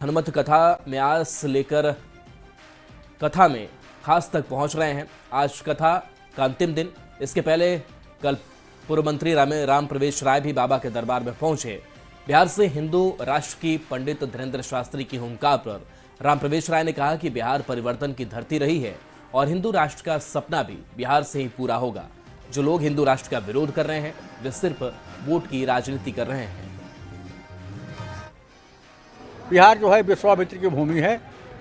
हनुमत कथा में आस लेकर कथा में खास तक पहुंच रहे हैं। आज कथा का अंतिम दिन। इसके पहले कल पूर्व मंत्री राम प्रवेश राय भी बाबा के दरबार में पहुंचे। बिहार से हिंदू राष्ट्र की पंडित धीरेन्द्र शास्त्री की हुंकार पर राम प्रवेश राय ने कहा कि बिहार परिवर्तन की धरती रही है और हिंदू राष्ट्र का सपना भी बिहार से ही पूरा होगा। जो लोग हिंदू राष्ट्र का विरोध कर रहे हैं वे सिर्फ वोट की राजनीति कर रहे हैं। बिहार जो है विश्वामित्र की भूमि है,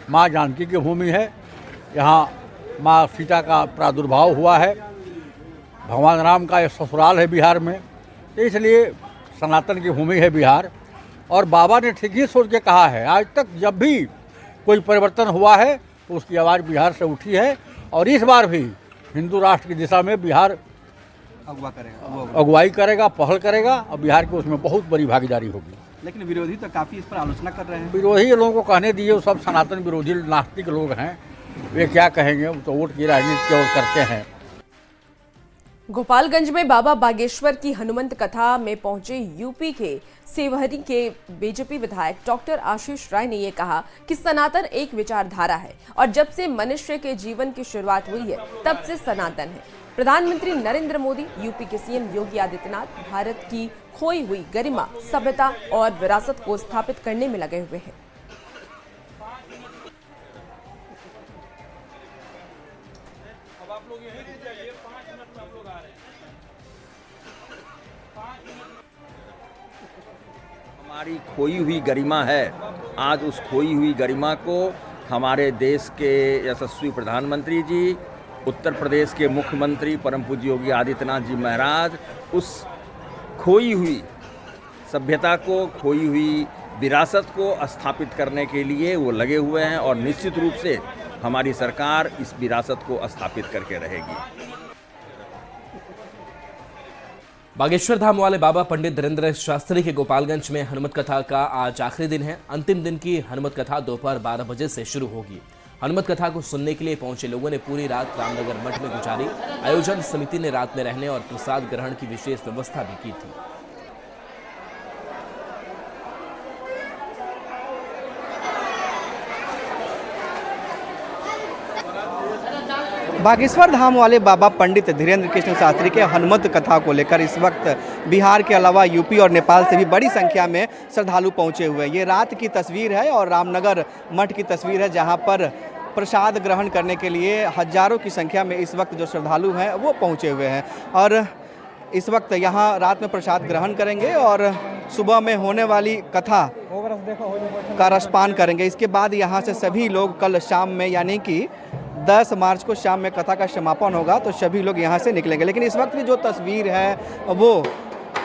माँ जानकी की भूमि है। यहाँ माँ सीता का प्रादुर्भाव हुआ है, भगवान राम का एक ससुराल है बिहार में, इसलिए सनातन की भूमि है बिहार। और बाबा ने ठीक ही सोच के कहा है, आज तक जब भी कोई परिवर्तन हुआ है तो उसकी आवाज़ बिहार से उठी है और इस बार भी हिंदू राष्ट्र की दिशा में बिहार अगुवाई करेगा, पहल करेगा और बिहार की उसमें बहुत बड़ी भागीदारी होगी। लेकिन विरोधी तो काफ़ी इस पर आलोचना कर रहे हैं। विरोधी लोगों को कहने दीजिए, वो सब सनातन विरोधी नास्तिक लोग हैं, वे क्या कहेंगे, वो तो वोट की राजनीति की ओर करते हैं। गोपालगंज में बाबा बागेश्वर की हनुमंत कथा में पहुंचे यूपी के सेवहरी के बीजेपी विधायक डॉक्टर आशीष राय ने ये कहा कि सनातन एक विचारधारा है और जब से मनुष्य के जीवन की शुरुआत हुई है तब से सनातन है। प्रधानमंत्री नरेंद्र मोदी, यूपी के सीएम योगी आदित्यनाथ भारत की खोई हुई गरिमा, सभ्यता और विरासत को स्थापित करने में लगे हुए हैं। हमारी खोई हुई गरिमा है। आज उस खोई हुई गरिमा को हमारे देश के यशस्वी प्रधानमंत्री जी, उत्तर प्रदेश के मुख्यमंत्री परम पूज्य योगी आदित्यनाथ जी महाराज उस खोई हुई सभ्यता को, खोई हुई विरासत को स्थापित करने के लिए वो लगे हुए हैं और निश्चित रूप से हमारी सरकार इस विरासत को स्थापित करके रहेगी। बागेश्वर धाम वाले बाबा पंडित धीरेन्द्र शास्त्री के गोपालगंज में हनुमत कथा का आज आखिरी दिन है। अंतिम दिन की हनुमत कथा दोपहर 12 बजे से शुरू होगी। हनुमत कथा को सुनने के लिए पहुंचे लोगों ने पूरी रात रामनगर मठ में गुजारी। आयोजन समिति ने रात में रहने और प्रसाद ग्रहण की विशेष व्यवस्था भी की थी। बागेश्वर धाम वाले बाबा पंडित धीरेन्द्र कृष्ण शास्त्री के हनुमत कथा को लेकर इस वक्त बिहार के अलावा यूपी और नेपाल से भी बड़ी संख्या में श्रद्धालु पहुंचे हुए हैं। ये रात की तस्वीर है और रामनगर मठ की तस्वीर है, जहां पर प्रसाद ग्रहण करने के लिए हजारों की संख्या में इस वक्त जो श्रद्धालु हैं वो पहुंचे हुए हैं और इस वक्त यहाँ रात में प्रसाद ग्रहण करेंगे और सुबह में होने वाली कथा का रसपान करेंगे। इसके बाद यहाँ से सभी लोग कल शाम में यानी कि 10 मार्च को शाम में कथा का समापन होगा तो सभी लोग यहाँ से निकलेंगे। लेकिन इस वक्त की जो तस्वीर है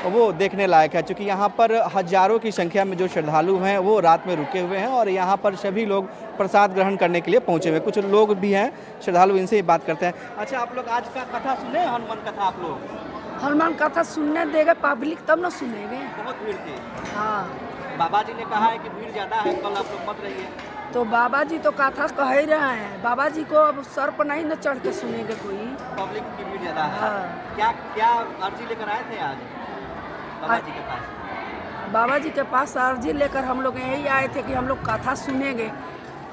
वो देखने लायक है, क्योंकि यहाँ पर हजारों की संख्या में जो श्रद्धालु हैं वो रात में रुके हुए हैं और यहाँ पर सभी लोग प्रसाद ग्रहण करने के लिए पहुँचे हुए। कुछ लोग भी हैं श्रद्धालु, इनसे ही बात करते हैं। अच्छा, आप लोग आज का कथा सुने? हनुमान कथा आप लोग हनुमान कथा सुनने देगा पब्लिक तब ना सुनेंगे। बहुत भीड़ थी। हाँ, बाबा जी ने कहा है कि भीड़ ज़्यादा है, कल आप लोग मत रहिए। तो बाबा जी तो कथा कह ही रहे हैं। बाबा जी को अब सर पर नहीं न चढ़ के सुनेंगे कोई। पब्लिक की भीड़ ज़्यादा है। हाँ। क्या अर्जी लेकर आए थे आज बाबा जी के पास? बाबा जी के पास अर्जी लेकर हम लोग यही आए थे कि हम लोग कथा सुनेंगे।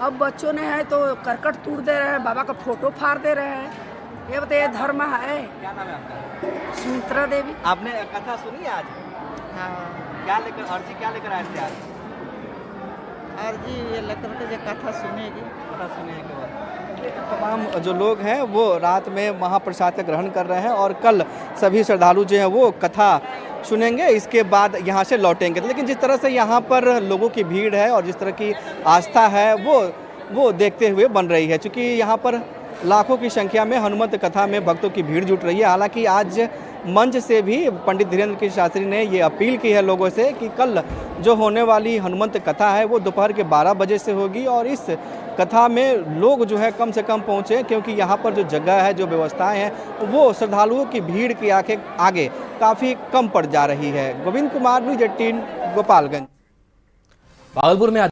अब बच्चों ने है तो करकट तोड़ दे रहे हैं, बाबा का फोटो फाड़ दे रहे हैं। ये बताइए धर्म है? क्या नाम है आपका? सुमित्रा देवी। आपने कथा सुनी आज? हाँ। क्या लेकर आए थे आज? अर्जी ये लेकर के जो कथा सुनेगी। कथा सुने के बाद तमाम जो लोग हैं वो रात में महाप्रसाद का ग्रहण कर रहे हैं और कल सभी श्रद्धालु जो हैं वो कथा सुनेंगे, इसके बाद यहाँ से लौटेंगे। लेकिन जिस तरह से यहाँ पर लोगों की भीड़ है और जिस तरह की आस्था है वो देखते हुए बन रही है, क्योंकि यहाँ पर लाखों की संख्या में हनुमत कथा में भक्तों की भीड़ जुट रही है। हालांकि आज मंच से भी पंडित धीरेन्द्र कृष्ण शास्त्री ने ये अपील की है लोगों से कि कल जो होने वाली हनुमंत कथा है वो दोपहर के 12 बजे से होगी और इस कथा में लोग जो है कम से कम पहुँचे, क्योंकि यहाँ पर जो जगह है, जो व्यवस्थाएं हैं वो श्रद्धालुओं की भीड़ के आगे काफ़ी कम पड़ जा रही है। गोविंद कुमार, न्यूज़ 18, गोपालगंज। भागलपुर में